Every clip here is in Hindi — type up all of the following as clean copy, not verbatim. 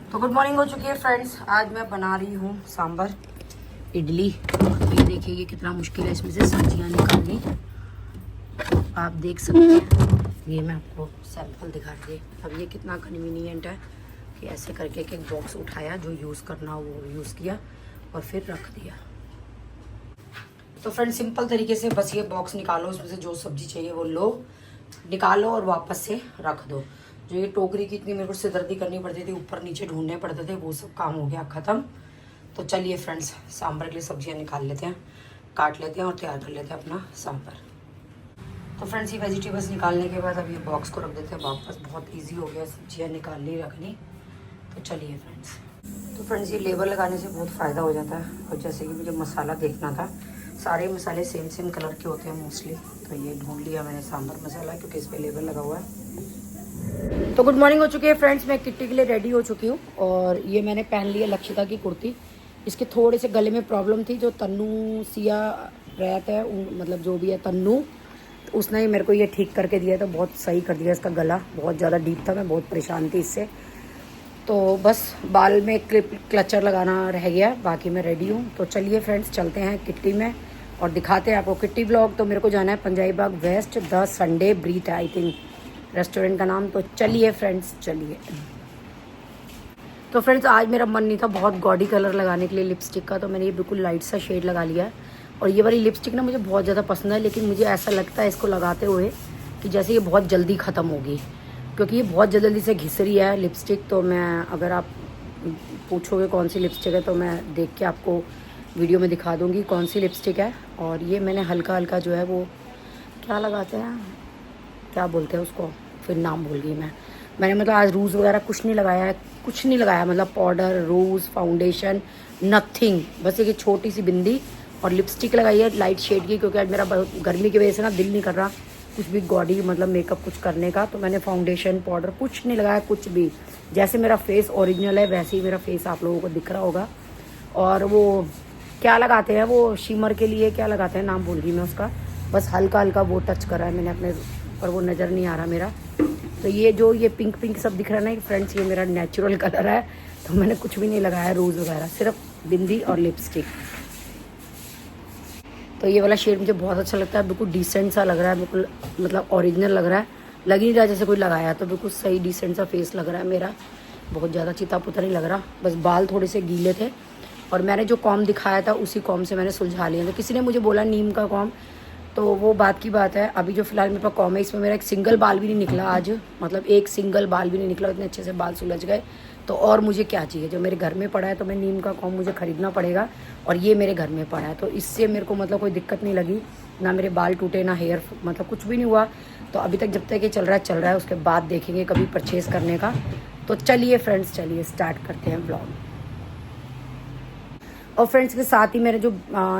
तो गुड मॉर्निंग हो चुकी है फ्रेंड्स। आज मैं बना रही हूँ सांभर इडली। तो ये देखिए ये कितना मुश्किल है इसमें से सब्जियाँ निकालनी। आप देख सकते हैं, ये मैं आपको सैंपल दिखा दी। अब ये कितना कन्वीनियंट है कि ऐसे करके एक बॉक्स उठाया, जो यूज़ करना हो वो यूज़ किया और फिर रख दिया। तो फ्रेंड्स सिंपल तरीके से बस ये बॉक्स निकालो, उसमें से जो सब्जी चाहिए वो लो, निकालो और वापस से रख दो। जो ये टोकरी की इतनी मेरे को सिरदर्दी करनी पड़ती थी, ऊपर नीचे ढूंढने पड़ते थे, वो सब काम हो गया ख़त्म। तो चलिए फ्रेंड्स सांभर के लिए सब्जियां निकाल लेते हैं, काट लेते हैं और तैयार कर लेते हैं अपना सांभर। तो फ्रेंड्स ये वेजिटेबल्स निकालने के बाद अब ये बॉक्स को रख देते हैं वापस। बहुत ईजी हो गया सब्जियाँ निकालनी रखनी। तो चलिए फ्रेंड्स, तो फ्रेंड्स ये लेबल लगाने से बहुत फ़ायदा हो जाता है। और जैसे कि मुझे मसाला देखना था, सारे मसाले सेम सेम कलर के होते हैं मोस्टली, तो ये ढूंढ लिया मैंने सांभर मसाला, क्योंकि इस पर लेबल लगा हुआ है। तो गुड मॉर्निंग हो चुकी है फ्रेंड्स, मैं किट्टी के लिए रेडी हो चुकी हूँ। और ये मैंने पहन लिया लक्षिता की कुर्ती। इसके थोड़े से गले में प्रॉब्लम थी, जो तन्नू सिया रहता है मतलब जो भी है तन्नू, तो उसने ही मेरे को ये ठीक करके दिया, तो बहुत सही कर दिया। इसका गला बहुत ज़्यादा डीप था, मैं बहुत परेशान थी इससे। तो बस बाल में क्लचर लगाना रह गया, बाकी मैं रेडी हूँ। तो चलिए फ्रेंड्स चलते हैं किट्टी में और दिखाते हैं आपको किट्टी ब्लॉग। तो मेरे को जाना है Punjabi Bagh waste, the Sunday breathe है आई थिंक रेस्टोरेंट का नाम। तो चलिए फ्रेंड्स चलिए। तो फ्रेंड्स आज मेरा मन नहीं था बहुत गॉडी कलर लगाने के लिए लिपस्टिक का, तो मैंने ये बिल्कुल लाइट सा शेड लगा लिया है। और ये वाली लिपस्टिक ना मुझे बहुत ज़्यादा पसंद है, लेकिन मुझे ऐसा लगता है इसको लगाते हुए कि जैसे ये बहुत जल्दी ख़त्म होगी, क्योंकि ये बहुत जल्दी से घिस रही है लिपस्टिक। तो मैं, अगर आप पूछोगे कौन सी लिपस्टिक है, तो मैं देख के आपको वीडियो में दिखा दूँगी कौन सी लिपस्टिक है। और ये मैंने हल्का हल्का जो है वो क्या लगाते हैं, क्या बोलते हैं उसको, फिर नाम भूल गई मैंने मतलब आज रूज वगैरह कुछ नहीं लगाया है, कुछ नहीं लगाया, मतलब पाउडर, रूज, फाउंडेशन, नथिंग। बस एक छोटी सी बिंदी और लिपस्टिक लगाई है लाइट शेड की, क्योंकि आज मेरा गर्मी की वजह से ना दिल नहीं कर रहा कुछ भी गॉडी मतलब मेकअप कुछ करने का। तो मैंने फाउंडेशन पाउडर कुछ नहीं लगाया, कुछ भी। जैसे मेरा फेस ओरिजिनल है वैसे ही मेरा फेस आप लोगों को दिख रहा होगा। और वो क्या लगाते हैं, वो शिमर के लिए क्या लगाते हैं, नाम भूल गई मैं उसका। बस हल्का हल्का वो टच करा है मैंने अपने, पर वो नज़र नहीं आ रहा मेरा। तो ये जो ये पिंक पिंक सब दिख रहा है ना फ्रेंड्स, ये मेरा नेचुरल कलर है। तो मैंने कुछ भी नहीं लगाया रोज़ वगैरह, सिर्फ बिंदी और लिपस्टिक। तो ये वाला शेड मुझे बहुत अच्छा लगता है, बिल्कुल डिसेंट सा लग रहा है, बिल्कुल मतलब ओरिजिनल लग रहा है, लग नहीं रहा जैसे कोई लगाया। तो बिल्कुल सही डिसेंट सा फेस लग रहा है मेरा, बहुत ज़्यादा चिता पुता नहीं लग रहा। बस बाल थोड़े से गीले थे और मैंने जो कॉम दिखाया था उसी कॉम से मैंने सुलझा लिया। तो किसी ने मुझे बोला नीम का कॉम, तो वो बात की बात है। अभी जो फिलहाल मेरे पास कॉम है, इसमें मेरा एक सिंगल बाल भी नहीं निकला आज, मतलब एक सिंगल बाल भी नहीं निकला, इतने अच्छे से बाल सुलझ गए। तो और मुझे क्या चाहिए, जो मेरे घर में पड़ा है, तो मैं नीम का कॉम मुझे ख़रीदना पड़ेगा। और ये मेरे घर में पड़ा है, तो इससे मेरे को मतलब कोई दिक्कत नहीं लगी, ना मेरे बाल टूटे, ना हेयर मतलब कुछ भी नहीं हुआ। तो अभी तक जब तक ये चल रहा है, उसके बाद देखेंगे कभी परचेज़ करने का। तो चलिए फ्रेंड्स चलिए स्टार्ट करते हैं ब्लॉग। और फ्रेंड्स के साथ ही मेरे जो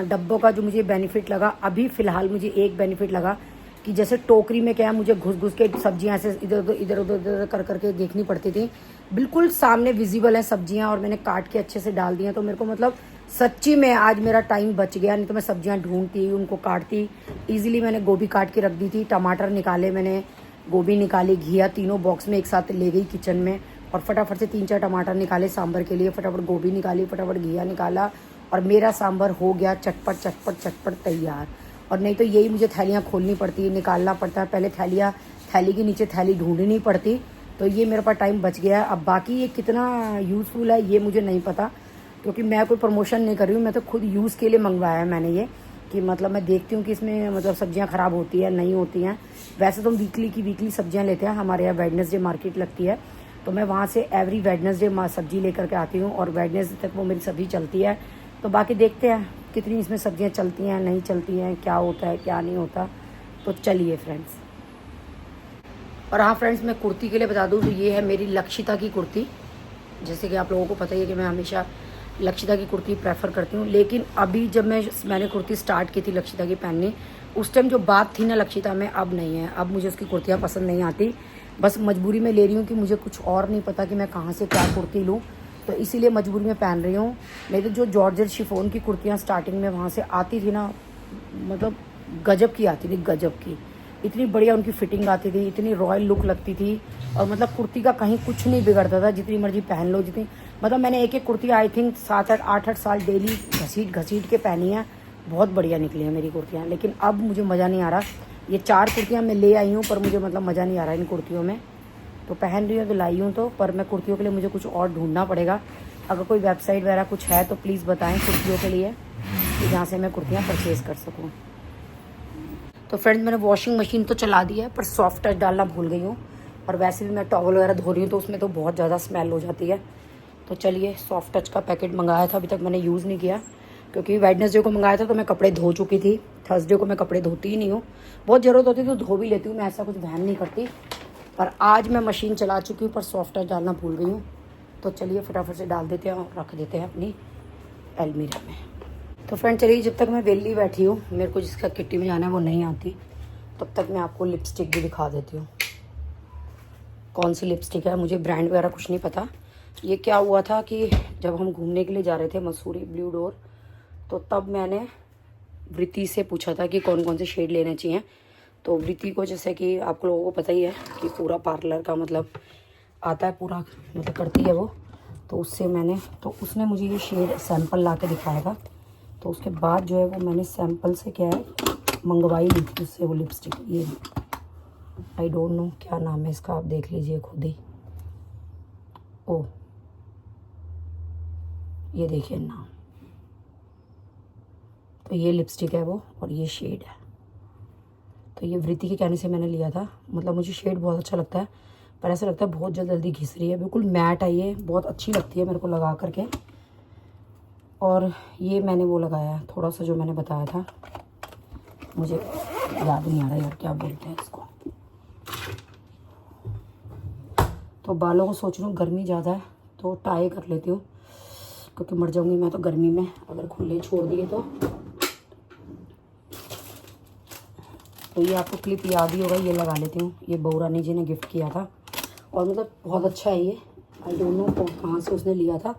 डब्बों का जो मुझे बेनिफिट लगा, अभी फ़िलहाल मुझे एक बेनिफिट लगा कि जैसे टोकरी में क्या है, मुझे घुस घुस के सब्जियां ऐसे इधर उधर कर करके देखनी पड़ती थी। बिल्कुल सामने विजिबल है सब्जियां और मैंने काट के अच्छे से डाल दी हैं। तो मेरे को मतलब सच्ची में आज मेरा टाइम बच गया, नहीं तो मैं सब्जियां ढूंढती, उनको काटती ईजिली। मैंने गोभी काट के रख दी थी, टमाटर निकाले मैंने, गोभी निकाली, घिया, तीनों बॉक्स में एक साथ ले गई किचन में। और फटाफट से 3-4 टमाटर निकाले सांभर के लिए, फटाफट गोभी निकाली, फटाफट घिया निकाला, और मेरा सांभर हो गया चटपट चटपट चटपट तैयार। और नहीं तो यही मुझे थैलियाँ खोलनी पड़ती है, निकालना पड़ता है, पहले थैली के नीचे थैली ढूंढनी पड़ती। तो ये मेरे पास टाइम बच गया है। अब बाकी ये कितना यूज़फुल है ये मुझे नहीं पता, क्योंकि मैं कोई प्रमोशन नहीं कर रही हूँ, मैं तो खुद यूज़ के लिए मंगवाया है मैंने ये, कि मतलब मैं देखती हूँ कि इसमें मतलब सब्जियाँ ख़राब होती है नहीं होती हैं। वैसे तो हम वीकली सब्जियाँ लेते हैं, हमारे यहाँ वेडनेसडे मार्केट लगती है, तो मैं वहाँ से एवरी वेडनेसडे सब्जी लेकर के आती हूँ, और वेडनेसडे तक वो मेरी सब्जी चलती है। तो बाकी देखते हैं कितनी इसमें सब्जियां चलती हैं नहीं चलती हैं, क्या होता है क्या नहीं होता। तो चलिए फ्रेंड्स। और हाँ फ्रेंड्स, मैं कुर्ती के लिए बता दूँ तो ये है मेरी लक्षिता की कुर्ती। जैसे कि आप लोगों को पता ही है कि मैं हमेशा लक्षिता की कुर्ती प्रेफर करती हूँ, लेकिन अभी जब मैंने कुर्ती स्टार्ट की थी लक्षिता की पहननी, उस टाइम जो बात थी ना लक्षिता में, अब नहीं है। अब मुझे उसकी कुर्तियाँ पसंद नहीं आती, बस मजबूरी में ले रही हूँ कि मुझे कुछ और नहीं पता कि मैं कहाँ से क्या कुर्ती लूँ, तो इसीलिए मजबूरी में पहन रही हूँ। नहीं तो जो जॉर्जेट शिफॉन की कुर्तियाँ स्टार्टिंग में वहाँ से आती थी ना, मतलब गजब की आती थी, गजब की। इतनी बढ़िया उनकी फिटिंग आती थी, इतनी रॉयल लुक लगती थी। और मतलब कुर्ती का कहीं कुछ नहीं बिगड़ता था, जितनी मर्जी पहन लो, जितनी मतलब मैंने एक एक कुर्ती आई थिंक 7-8 साल डेली घसीट के पहनी है। बहुत बढ़िया निकली है मेरी कुर्तियाँ। लेकिन अब मुझे मज़ा नहीं आ रहा। ये 4 कुर्तियाँ मैं ले आई हूँ, पर मुझे मतलब मज़ा नहीं आ रहा इन कुर्तियों में। तो पहन रही हूँ तो लाई हूँ तो, पर मैं कुर्तियों के लिए मुझे कुछ और ढूंढना पड़ेगा। अगर कोई वेबसाइट वगैरह कुछ है तो प्लीज़ बताएं कुर्तियों के लिए, कि जहाँ से मैं कुर्तियाँ परचेज़ कर सकूँ। तो फ्रेंड्स, मैंने वॉशिंग मशीन तो चला दी है, पर सॉफ्ट टच डालना भूल गई हूँ। और वैसे भी मैं टॉवल वगैरह धो रही हूँ तो उसमें तो बहुत ज़्यादा स्मेल हो जाती है। तो चलिए, सॉफ्ट टच का पैकेट मंगाया था, अभी तक मैंने यूज़ नहीं किया, क्योंकि वेडनेसडे को मंगाया था तो मैं कपड़े धो चुकी थी। थर्सडे को मैं कपड़े धोती ही नहीं हूँ, बहुत ज़रूरत होती तो धो भी लेती हूँ, मैं ऐसा कुछ वहम नहीं करती। पर आज मैं मशीन चला चुकी हूँ, पर सॉफ्ट टच डालना भूल गई हूँ। तो चलिए फटाफट से डाल देते हैं और रख देते हैं अपनी अलमीरा में। तो फ्रेंड चलिए, जब तक मैं वेली बैठी हूँ, मेरे को जिसका किट्टी में जाना है वो नहीं आती, तब तक मैं आपको लिपस्टिक भी दिखा देती हूँ। कौन सी लिपस्टिक है, मुझे ब्रांड वगैरह कुछ नहीं पता। ये क्या हुआ था कि जब हम घूमने के लिए जा रहे थे मसूरी ब्लू डोर, तो तब मैंने वृत्ति से पूछा था कि कौन कौन से शेड लेने चाहिए। तो वृत्ति को, जैसे कि आप लोगों को पता ही है कि पूरा पार्लर का मतलब आता है, पूरा मतलब करती है वो। तो उसने मुझे ये शेड सैंपल ला के दिखाया था। तो उसके बाद जो है वो मैंने सैंपल से क्या है मंगवाई ली थी उससे वो लिपस्टिक। ये आई डोंट नो क्या नाम है इसका, आप देख लीजिए खुद ही। ओ, ये देखिए नाम। तो ये लिपस्टिक है वो, और ये शेड है। तो ये वृत्ति के कहने से मैंने लिया था। मतलब मुझे शेड बहुत अच्छा लगता है, पर ऐसा लगता है बहुत जल्दी घिस रही है। बिल्कुल मैट है ये, बहुत अच्छी लगती है मेरे को लगा करके। और ये मैंने वो लगाया है थोड़ा सा, जो मैंने बताया था, मुझे याद नहीं आ रहा यार क्या बोलते हैं इसको। तो बालों को सोच रही हूँ गर्मी ज़्यादा है तो टाई कर लेती हूँ, क्योंकि मर जाऊँगी मैं तो गर्मी में अगर खुले छोड़ दिए तो। ये आपको क्लिप याद ही होगा, ये लगा लेती हूँ। ये बहू रानी जी ने गिफ्ट किया था, और मतलब बहुत अच्छा है ये। आई डोंट नो कहाँ से उसने लिया था,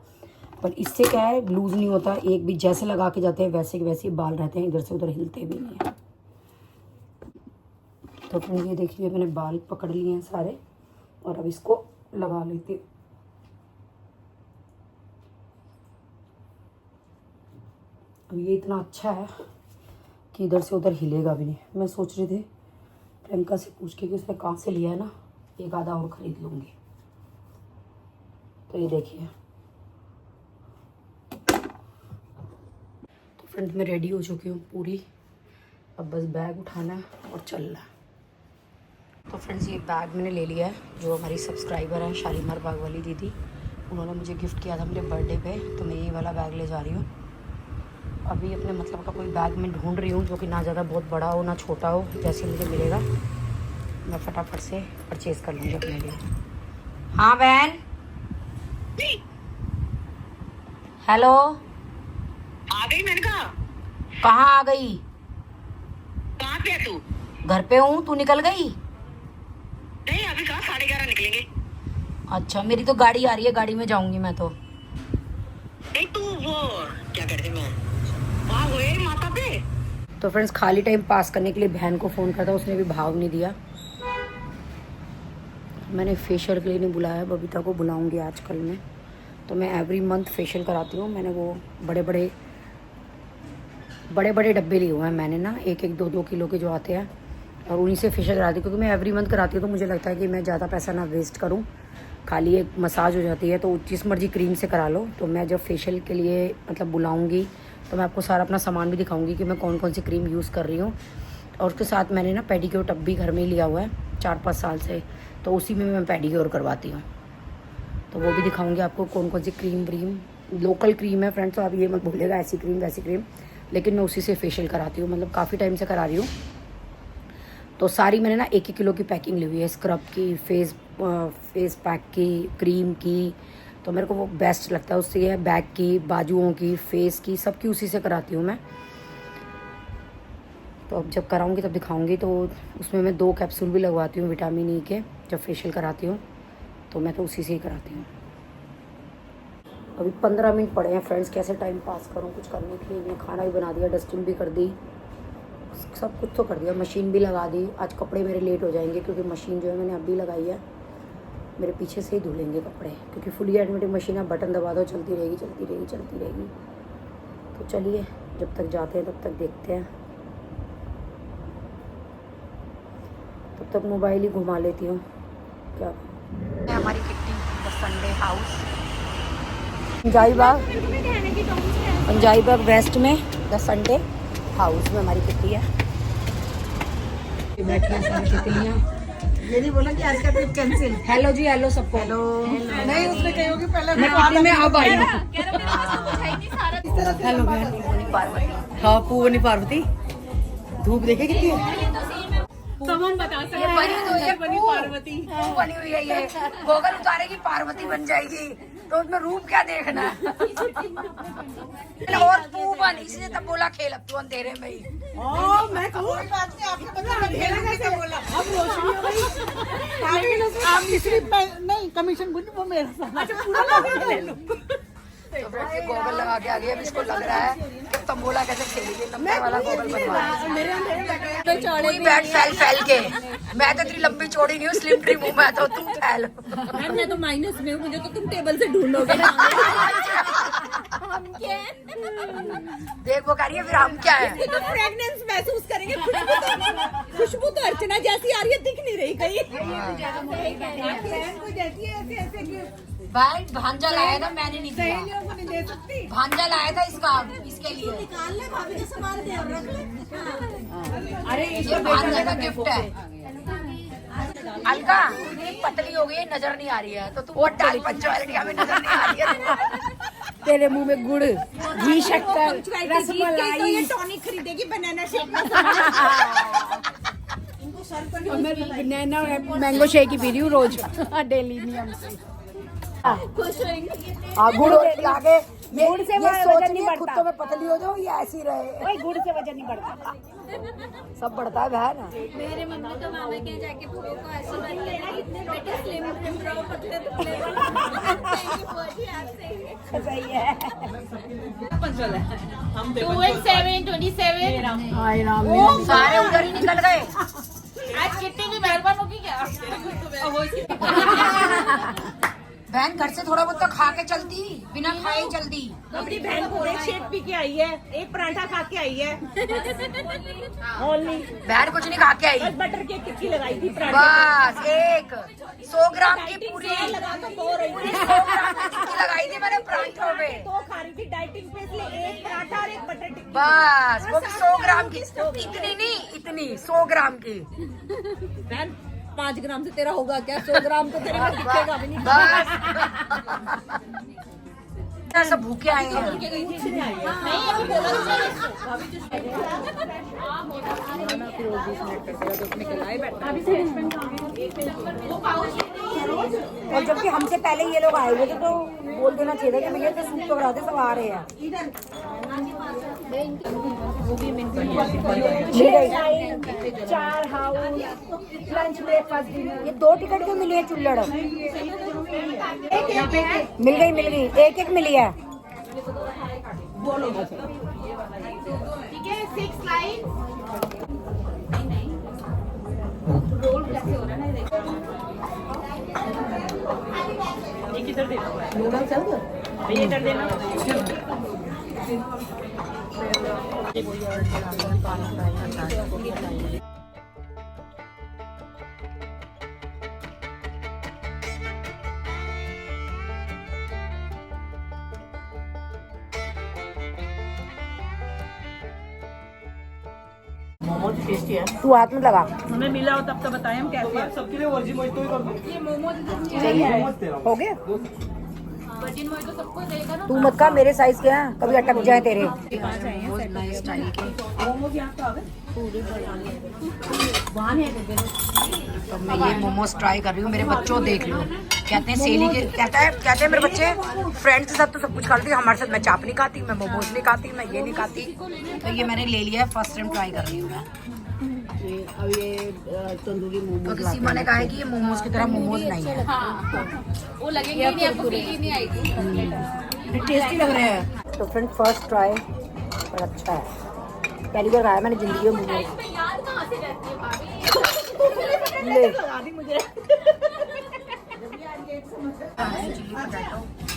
पर इससे क्या है लूज़ नहीं होता। एक भी जैसे लगा के जाते हैं वैसे के वैसे बाल रहते हैं, इधर से उधर हिलते भी नहीं है। तो फिर ये देखिए, मैंने बाल पकड़ लिए हैं सारे, और अब इसको लगा लेती हूँ। अब ये इतना अच्छा है कि इधर से उधर हिलेगा भी नहीं। मैं सोच रही थी प्रियंका से पूछ के कि उसने कहाँ से लिया है ना, एक आधा और ख़रीद लूँगी। तो ये देखिए। तो फ्रेंड्स, मैं रेडी हो चुकी हूँ पूरी, अब बस बैग उठाना है और चलना है। तो फ्रेंड्स, ये बैग मैंने ले लिया है, जो हमारी सब्सक्राइबर है शालीमार बाग वाली दीदी, उन्होंने मुझे गिफ्ट किया था मेरे बर्थडे पे। तो मैं ये वाला बैग ले जा रही हूँ। अभी अपने मतलब का कोई बैग मैं ढूंढ रही हूँ, जो कि ना ज़्यादा बहुत बड़ा हो ना छोटा हो। जैसे मुझे मिलेगा मैं फटाफट से परचेज़ कर लूँगी अपने लिए। हाँ बहन, हेलो। आ गई? मैंने कहा कहाँ आ गई? कहाँ पे है तू? घर पे हूँ, तू निकल गई? नहीं, अभी कहाँ, 11:30 निकलेंगे। अच्छा, मेरी तो गाड़ी आ रही है, गाड़ी में जाऊँगी मैं तो। नहीं, तू वो क्या कहते मैं वहाँ गए माता पे। तो फ्रेंड्स, खाली टाइम पास करने के लिए बहन को फ़ोन करता, उसने भी भाव नहीं दिया। मैंने फेशियल के लिए नहीं बुलाया, बबीता को बुलाऊंगी आजकल में। तो मैं एवरी मंथ फेशियल कराती हूँ। मैंने वो बड़े बड़े डब्बे लिए हुए हैं मैंने ना, 1-1, 2-2 किलो के जो आते हैं, और उन्हीं से फेशियल कराती हूँ। क्योंकि मैं एवरी मंथ कराती हूँ तो मुझे लगता है कि मैं ज़्यादा पैसा ना वेस्ट करूँ, खाली एक मसाज हो जाती है। तो जिस मर्जी क्रीम से करा लो। तो मैं जब फेशियल के लिए मतलब बुलाऊँगी तो मैं आपको सारा अपना सामान भी दिखाऊँगी कि मैं कौन कौन सी क्रीम यूज़ कर रही हूँ। और उसके साथ मैंने ना पेडिक्योर टब भी घर में ही लिया हुआ है 4-5 साल से, तो उसी में मैं पेडिक्योर करवाती हूँ। तो वो भी दिखाऊंगी आपको कौन कौन सी क्रीम लोकल क्रीम है फ्रेंड्स। तो आप ये मत भूलिएगा ऐसी क्रीम वैसी क्रीम, लेकिन मैं उसी से फेशियल कराती हूँ, मतलब काफ़ी टाइम से करा रही हूँ। तो सारी मैंने ना 1-1 किलो की पैकिंग ली हुई है, स्क्रब की, फेस पैक की, क्रीम की। तो मेरे को वो बेस्ट लगता है उससे। बैक की, बाजुओं की, फेस की, सबकी उसी से कराती हूँ मैं। तो अब जब कराऊंगी तब दिखाऊंगी। तो उसमें मैं 2 कैप्सूल भी लगवाती हूँ विटामिन ई के जब फेशियल कराती हूँ। तो मैं तो उसी से ही कराती हूँ। अभी 15 मिनट पड़े हैं फ्रेंड्स, कैसे टाइम पास करूँ, कुछ करने के लिए नहीं। खाना भी बना दिया, डस्टिंग भी कर दी, सब कुछ तो कर दिया, मशीन भी लगा दी। आज कपड़े मेरे लेट हो जाएंगे क्योंकि मशीन जो है मैंने अभी लगाई है, मेरे पीछे से ही धुलेंगे कपड़े, क्योंकि फुली ऑटोमेटिक मशीन है, बटन दबा दो चलती रहेगी चलती रहेगी चलती रहेगी। तो चलिए जब तक जाते हैं तब तक देखते हैं, तब तक मोबाइल ही घुमा लेती हूँ क्या। हमारी kitty the Sunday house Punjabi Bagh West में द संडे हाउस में हमारी किट्टी है। बैठी हैं सारी तितलियाँ। ये नहीं बोला कि आज का ट्रिप कैंसिल। हेलो जी, हेलो सबको। हेलो नहीं, उसने कही होगी पहले मैं किट्टी में अब आई हूँ। हेलो पार्वती। हाँ पूवनी पार्वती, धूप देखे कितनी है। सब हम बता सकते हैं। ये बनी पार्वती बनी हुई है, ये गोगल उतारेगी पार्वती बन जाएगी, तो उसमें रूप क्या देखना है। और तू बन, इसलिए तब बोला खेल अब तू अंधेरे में ही। मैं कहूँ बात नहीं, आपको पता अंधेरे कैसे बोला। अब रोशनी हो गई। आप तीसरी नहीं कमीशन बुनी वो मेरा साथ। अच्छा पूरा ले लो। तो फ्रेंड्स ये गोगल लगा के आ गया, अब इसको लग रहा है कि तंबोला कैसे खेलेगी, नंबर वाला गोगल बनवा। पूरी बैठ फैल फैल के, मैं तो इतनी लंबी चौड़ी नहीं हूँ, स्लिम ट्रिम हूँ मैं, तो तू फैल। मैं तो माइनस में हूँ, मुझे तो तुम टेबल से ढूंढोगे। देख वो कह रही है फिर हम क्या है। तो फ्रेगनेंस महसूस करेंगे। खुशबू तो अर्चना जैसी आ रही है, दिख नहीं रही कहीं। भाई भांजा लाया था मैंने, नहीं दिया। को नहीं दे सकती। भांजा लाया था इसके लिए। निकाल ले भाभी का सामान दे और रख ले। अरे ये भांजे का गिफ्ट है। अलका पतली हो गई, नजर नहीं आ रही है, तो तू वो डाल पंचुअलिटी हमें नजर नहीं आ रही है। तेरे मुंह में गुड़, घी, शक्कर, रसमलाई। ये टॉनिक खरीदेगी बनाना शेक का। बनाना मैंगो शेक ही पी रही हूँ रोज डेली नियम से। खुश होंगे। गुड़ आगे गुड़ से ये सोच वजन रही नहीं है खुद बढ़ता। तो मैं पतली हो जाऊँ या ऐसी रहे। भाई गुड़ से वजन नहीं बढ़ता। सब बढ़ता है बहन। मेरे मम्मी तो मामा के जाके फूफो को आशीर्वाद देना, इतने बेटे स्लिम स्लिम रहो, पतले पतले रहो। सही है। 27 सारे उधर ही निकल गए। आज कितने की मेहरबान होगी क्या? बहन घर से थोड़ा बहुत तो खा के चलती, बिना खाए ही चलती। अपनी बहन को एक शेक पी के आई है, एक पराठा खा के आई है। ओनली बहन कुछ नहीं खा के आई, बटर की टिक्की लगाई थी पराठे। बस एक 100 ग्राम की पूरी लगा तो बो रही थी। 100 ग्राम की टिक्की लगाई थी मैंने पराठों में। तो खा रही थी डाइटिंग पे, इसलिए एक पराठा और एक बटर टिक्की। बस वो भी 100 ग्राम की, इतनी नहीं, इतनी 100 ग्राम की। बहन 5 ग्राम से तेरा होगा क्या? 100 ग्राम तो तेरे में दिखेगा भी नहीं। बस सब भूखे आए हैं। नहीं अभी बोला और जबकि हमसे पहले ये लोग आए हुए थे, तो बोल देना चाहिए कि भैया तो सूप तो कराते सब आ रहे हैं। चार हाउस, लंच ब्रेकफास्ट डिनर। ये 2 टिकट क्यों मिली है चुल्लड़? मिल गई, एक एक मिली है। ठीक है 6 लाइन। रोल कैसे हो रहा है ना, देखो। नूडल्स है उधर? ये कर देना। मोमोज टेस्टी है। तू हाथ में लगा। हमें मिला हो तब तो बताएं हम कैसे हैं। सबके लिए वर्जी मोहितो ही कर दो। सही है, मोमोज तेरा। हो गया। वर्जिन मोहितो सबको देगा ना। तू मत का मेरे साइज के हैं, कभी अटक जाए तेरे। स्टाइल के मोमोज यहाँ पे आ गए। तो मैं ये मोमोज ट्राई कर रही हूँ, मेरे बच्चों देख लो। कहते हैं सेली के, कहते हैं मेरे बच्चे फ्रेंड्स के साथ तो सब कुछ खाती, हमारे साथ मैं चाप नहीं खाती, मैं मोमोज नहीं खाती, मैं ये नहीं खाती। तो ये मैंने ले लिया है, फर्स्ट टाइम ट्राई कर रही हूँ मैं। अब ये तंदूरी मोमोज। तो सीमा ने कहा है कि ये मोमोज की तरह मोमोज नहीं है, वो लगेंगे नहीं, आपको फीलिंग नहीं आएगी। टेस्टी लग रहे हैं। तो फ्रेंड फर्स्ट ट्राई पर अच्छा है। पहली बार खाया मैंने जिंदगी में मोमोज। मैं याद कहाँ से रहती है भाभी? ले लगा दी मुझे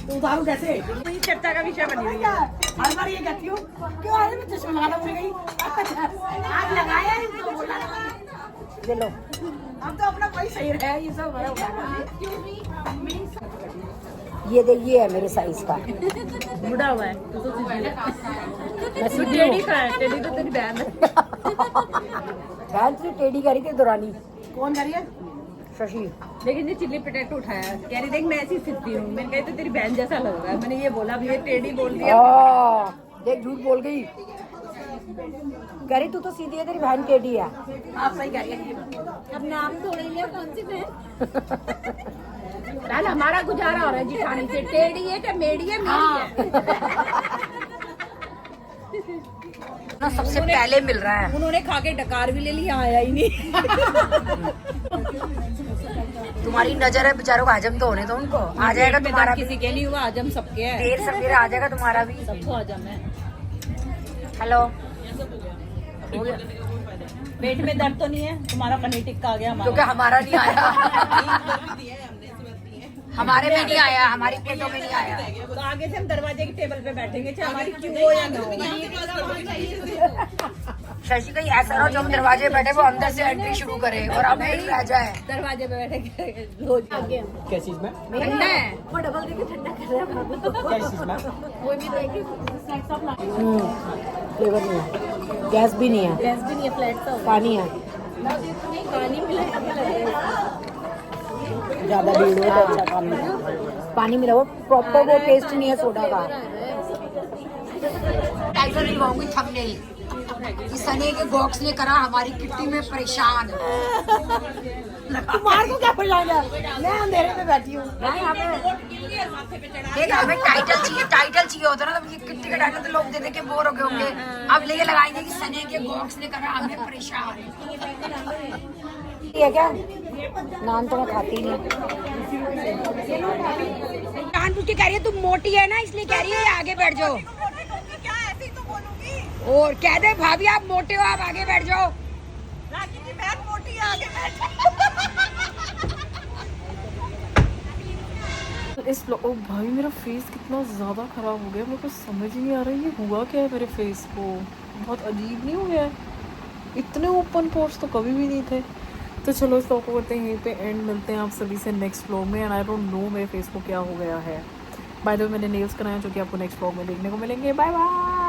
तो उतारू कैसे ये चर्चा का विषय बनी हुई है। हर बार ये कहती हूँ क्यों आज मैं चश्मा लगाना भूल गई आज लगाया ही तो बोला ले लो। अब तो अपना कोई सही रहा है ये सब बड़ा होगा ये देखिए है मेरे साइज का। बुढ़ा हुआ है तू तो मैं सीधी टेढ़ी हूँ। का है टेढ़ी तो तेरी बहन है बहन से टेढ़ी करी थी दुरानी कौन करिए शशि। लेकिन ये चिल्ली पोटैटो उठाया कह रही देख मैं ऐसी सीखती हूँ मैंने कहा तो तेरी बहन जैसा लग रहा है मैंने ये बोला अब ये टेढ़ी बोल दिया देख झूठ बोल गई। कह रही तू तो सीधी है तेरी बहन टेढ़ी है। आप सही कह रही है अब नाम थोड़ी लिया कौन सी बहन? पहले हमारा गुजारा हो रहा है जिठानी से टेढ़ी है क्या मेढ़ी है मेरी है ना सबसे पहले मिल रहा है। उन्होंने खा के डकार भी ले लिया आया ही नहीं तुम्हारी नजर है बेचारों को हजम तो होने दो उनको। आ जाएगा तुम्हारा भी। किसी के नहीं हुआ हजम सबके है देर सवेरे आ जाएगा तुम्हारा भी। सबको हजम है हेलो पेट में दर्द तो नहीं है तुम्हारा पनीर टिक्का आ गया क्योंकि हमारा नहीं आया। हमारे में नहीं आया हमारी प्लेटों में नहीं आया। तो आगे से हम दरवाजे की टेबल पे बैठेंगे चाहे हमारी क्यों हो या ना हो शशि कहीं ऐसा ना हो जो हम दरवाजे पे बैठे वो अंदर से एंट्री शुरू करे और हम नहीं रह जाए। दरवाजे पे बैठेंगे रोज क्या चीज में ठंडा है वो डबल देके ठंडा कर रहा है भाभी। क्या चीज में वो भी देखिए फ्लेवर नहीं है गैस भी नहीं है गैस भी नहीं है फ्लैट सा पानी है पानी मिला ज्यादा भीड़ हो तो अच्छा पानी मिला वो प्रॉपर वो टेस्ट नहीं है सोडा का। टाइटल लिखवाऊंगी थंबनेल कि सने के बॉक्स ने करा हमारी किट्टी में परेशान। तुम्हारे को क्या परेशान है मैं अंधेरे में बैठी हूँ देख हमें टाइटल चाहिए होता ना तो ये किट्टी का टाइटल तो लोग दे के बोर हो गए होंगे। अब लेके लगाएंगे कि सने के बॉक्स ने करा हमें परेशान। है क्या नान तो मैं खाती नहीं। जान पूछ के कह रही है तुम मोटी है ना इसलिए कह रही है आगे बैठ जाओ। क्या ऐसी तो बोलूंगी और कह दे भाभी आप मोटे हो आप आगे बैठ जाओ। राखी की बहन मोटी है आगे बैठ इस ओ भाई मेरा फेस कितना ज़्यादा ख़राब हो गया मेरे को समझ ही नहीं आ रहा है ये हुआ क्या है मेरे फेस को। बहुत अजीब नहीं हो गया है इतने ओपन पोर्स तो कभी भी नहीं थे। तो चलो इस व्लॉग को करते हैं यहीं पे एंड। मिलते हैं आप सभी से नेक्स्ट व्लॉग में एंड आई डोंट नो मेरे फेस को क्या हो गया है। बाय द वे मैंने नेल्स कराए जो कि आपको नेक्स्ट व्लॉग में देखने को मिलेंगे। Bye bye.